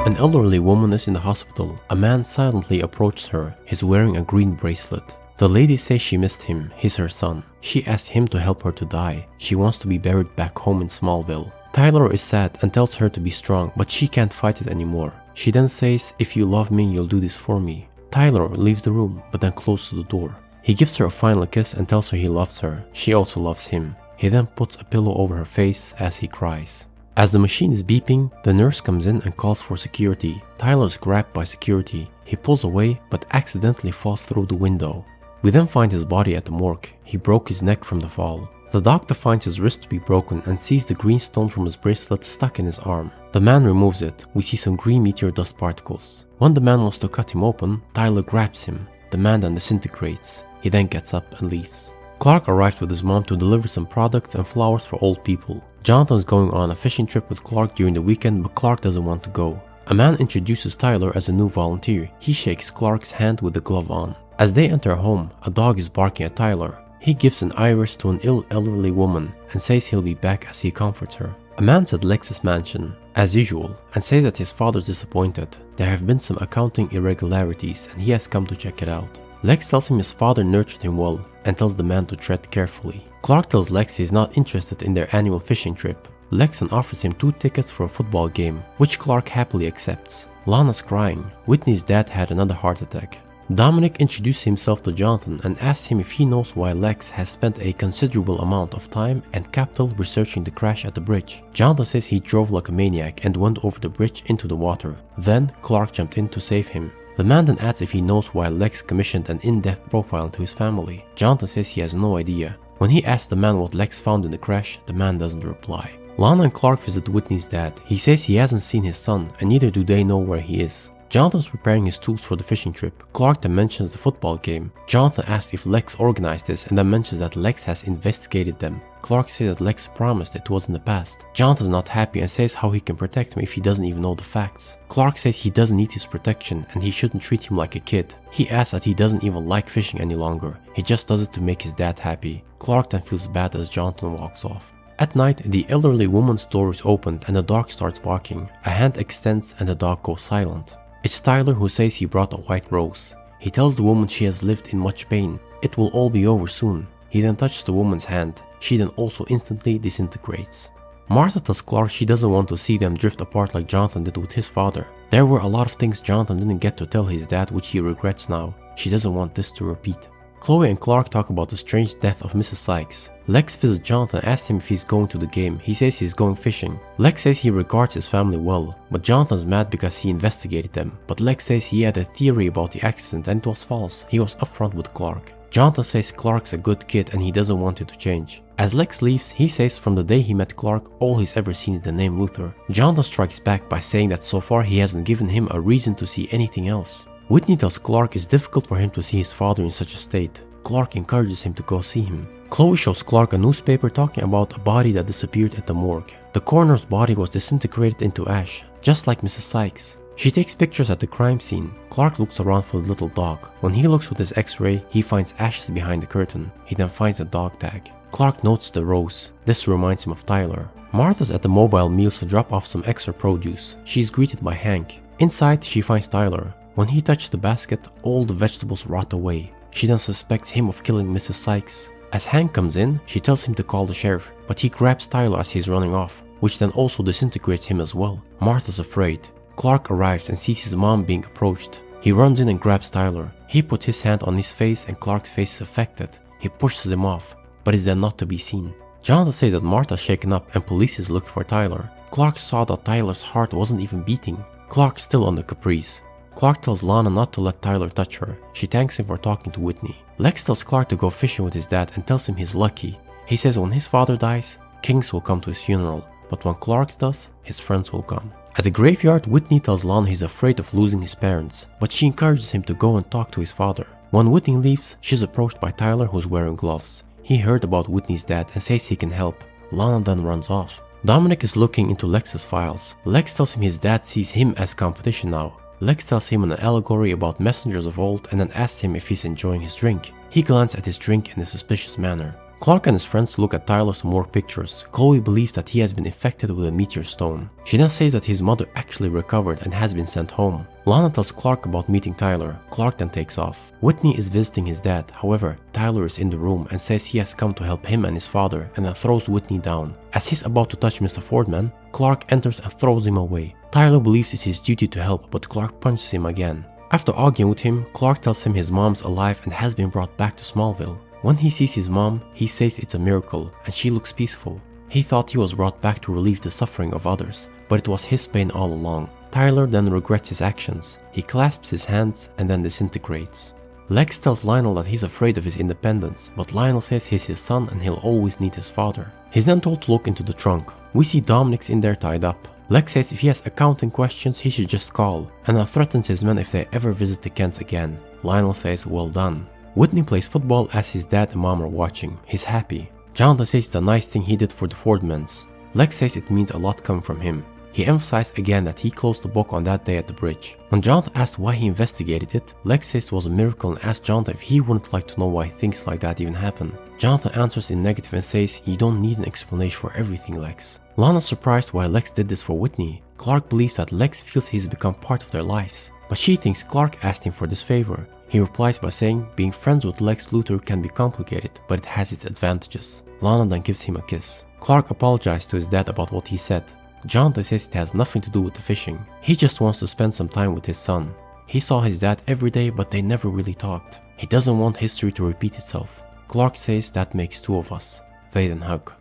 An elderly woman is in the hospital. A man silently approaches her. He's wearing a green bracelet. The lady says she missed him. He's her son. She asks him to help her to die. She wants to be buried back home in Smallville. Tyler is sad and tells her to be strong, but she can't fight it anymore. She then says, "If you love me, you'll do this for me." Tyler leaves the room, but then closes the door. He gives her a final kiss and tells her he loves her. She also loves him. He then puts a pillow over her face as he cries. As the machine is beeping, the nurse comes in and calls for security. Tyler is grabbed by security. He pulls away, but accidentally falls through the window. We then find his body at the morgue. He broke his neck from the fall. The doctor finds his wrist to be broken and sees the green stone from his bracelet stuck in his arm. The man removes it. We see some green meteor dust particles. When the man wants to cut him open, Tyler grabs him. The man then disintegrates. He then gets up and leaves. Clark arrives with his mom to deliver some products and flowers for old people. Jonathan is going on a fishing trip with Clark during the weekend, but Clark doesn't want to go. A man introduces Tyler as a new volunteer. He shakes Clark's hand with the glove on. As they enter home, a dog is barking at Tyler. He gives an iris to an ill elderly woman and says he'll be back as he comforts her. A man is at Lex's mansion, as usual, and says that his father's disappointed. There have been some accounting irregularities and he has come to check it out. Lex tells him his father nurtured him well and tells the man to tread carefully. Clark tells Lex he's not interested in their annual fishing trip. Lex then offers him 2 tickets for a football game, which Clark happily accepts. Lana's crying. Whitney's dad had another heart attack. Dominic introduces himself to Jonathan and asks him if he knows why Lex has spent a considerable amount of time and capital researching the crash at the bridge. Jonathan says he drove like a maniac and went over the bridge into the water. Then Clark jumped in to save him. The man then asks if he knows why Lex commissioned an in-depth profile into his family. Jonathan says he has no idea. When he asks the man what Lex found in the crash, the man doesn't reply. Lana and Clark visit Whitney's dad. He says he hasn't seen his son and neither do they know where he is. Jonathan's preparing his tools for the fishing trip. Clark then mentions the football game. Jonathan asks if Lex organized this and then mentions that Lex has investigated them. Clark says that Lex promised it was in the past. Jonathan's not happy and says how he can protect him if he doesn't even know the facts. Clark says he doesn't need his protection and he shouldn't treat him like a kid. He asks that he doesn't even like fishing any longer. He just does it to make his dad happy. Clark then feels bad as Jonathan walks off. At night, the elderly woman's door is opened and the dog starts barking. A hand extends and the dog goes silent. It's Tyler who says he brought a white rose. He tells the woman she has lived in much pain. It will all be over soon. He then touches the woman's hand. She then also instantly disintegrates. Martha tells Clark she doesn't want to see them drift apart like Jonathan did with his father. There were a lot of things Jonathan didn't get to tell his dad which he regrets now. She doesn't want this to repeat. Chloe and Clark talk about the strange death of Mrs. Sykes. Lex visits Jonathan and asks him if he's going to the game. He says he's going fishing. Lex says he regards his family well, but Jonathan's mad because he investigated them. But Lex says he had a theory about the accident and it was false. He was upfront with Clark. Jonathan says Clark's a good kid and he doesn't want it to change. As Lex leaves, he says from the day he met Clark, all he's ever seen is the name Luther. Jonathan strikes back by saying that so far he hasn't given him a reason to see anything else. Whitney tells Clark it's difficult for him to see his father in such a state. Clark encourages him to go see him. Chloe shows Clark a newspaper talking about a body that disappeared at the morgue. The coroner's body was disintegrated into ash, just like Mrs. Sykes. She takes pictures at the crime scene. Clark looks around for the little dog. When he looks with his x-ray, he finds ashes behind the curtain. He then finds a dog tag. Clark notes the rose. This reminds him of Tyler. Martha's at the mobile meals to drop off some extra produce. She's greeted by Hank. Inside, she finds Tyler. When he touches the basket, all the vegetables rot away. She then suspects him of killing Mrs. Sykes. As Hank comes in, she tells him to call the sheriff, but he grabs Tyler as he's running off, which then also disintegrates him as well. Martha's afraid. Clark arrives and sees his mom being approached. He runs in and grabs Tyler. He puts his hand on his face and Clark's face is affected. He pushes him off, but is then not to be seen. Jonathan says that Martha's shaken up and police is looking for Tyler. Clark saw that Tyler's heart wasn't even beating. Clark's still under caprice. Clark tells Lana not to let Tyler touch her. She thanks him for talking to Whitney. Lex tells Clark to go fishing with his dad and tells him he's lucky. He says when his father dies, kings will come to his funeral, but when Clark's does, his friends will come. At the graveyard, Whitney tells Lana he's afraid of losing his parents, but she encourages him to go and talk to his father. When Whitney leaves, she's approached by Tyler who's wearing gloves. He heard about Whitney's dad and says he can help. Lana then runs off. Dominic is looking into Lex's files. Lex tells him his dad sees him as competition now. Lex tells him an allegory about messengers of old and then asks him if he's enjoying his drink. He glances at his drink in a suspicious manner. Clark and his friends look at Tyler's more pictures. Chloe believes that he has been infected with a meteor stone. She then says that his mother actually recovered and has been sent home. Lana tells Clark about meeting Tyler. Clark then takes off. Whitney is visiting his dad. However, Tyler is in the room and says he has come to help him and his father, and then throws Whitney down. As he's about to touch Mr. Fordman, Clark enters and throws him away. Tyler believes it's his duty to help, but Clark punches him again. After arguing with him, Clark tells him his mom's alive and has been brought back to Smallville. When he sees his mom, he says it's a miracle and she looks peaceful. He thought he was brought back to relieve the suffering of others, but it was his pain all along. Tyler then regrets his actions. He clasps his hands and then disintegrates. Lex tells Lionel that he's afraid of his independence, but Lionel says he's his son and he'll always need his father. He's then told to look into the trunk. We see Dominic's in there tied up. Lex says if he has accounting questions, he should just call, and then threatens his men if they ever visit the Kents again. Lionel says well done. Whitney plays football as his dad and mom are watching. He's happy. Jonathan says it's a nice thing he did for the Fordmans. Lex says it means a lot coming from him. He emphasized again that he closed the book on that day at the bridge. When Jonathan asked why he investigated it, Lex says it was a miracle and asked Jonathan if he wouldn't like to know why things like that even happen. Jonathan answers in negative and says you don't need an explanation for everything, Lex. Lana's surprised why Lex did this for Whitney. Clark believes that Lex feels he's become part of their lives, but she thinks Clark asked him for this favor. He replies by saying being friends with Lex Luthor can be complicated, but it has its advantages. Lana then gives him a kiss. Clark apologized to his dad about what he said. Jonathan says it has nothing to do with the fishing. He just wants to spend some time with his son. He saw his dad every day, but they never really talked. He doesn't want history to repeat itself. Clark says that makes two of us. They then hug.